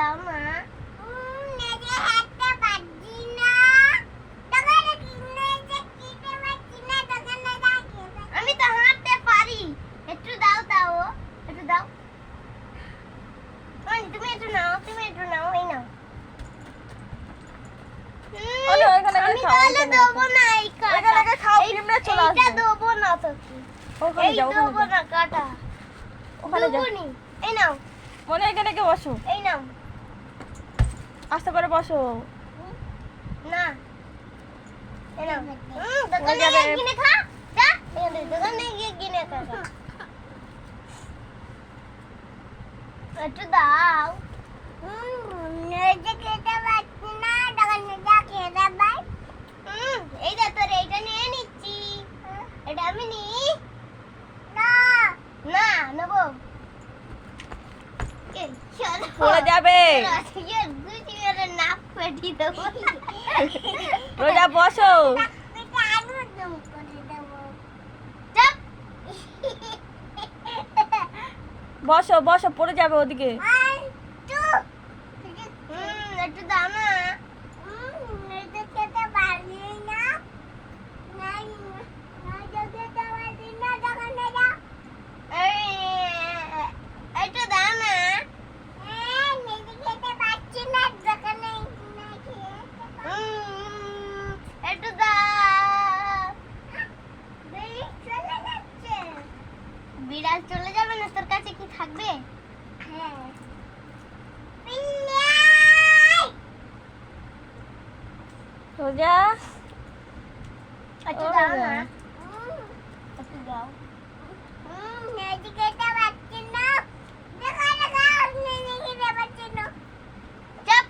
দাও না। আমি তো হাঁটতে পারি, একটু দাও দাও, একটু দাও। তুমি একটু নাও, তুমি একটু নাও, এই নাও। আমি তাহলে দেবো না এই কাটা, এইটা দেবো না তোকে, এই দেবো না কাটা, দেবনি। এই নাও মনে এখানে রেখে বসো, এই নাও। আস্তে করে বসো। না এই নাও। দোকানে গিয়ে কিনে খা, যা দোকানে গিয়ে কিনে খা। একটু দাও। এই যে তোর এইটা নিয়ে নিচ্ছি, এটা আমি নি না নেবো। পড়ে যাবে। নাক পেটি দেবো। রোজা বসো। বসো বসো, পড়ে যাবে ওদিকে। একটু দাও না। একটু দাও না। একটু দাও। বিড়াল চলে যাবে না, তোর কাছে কি থাকবে? রোজা একটু দাও না, একটু দাও। চাপ।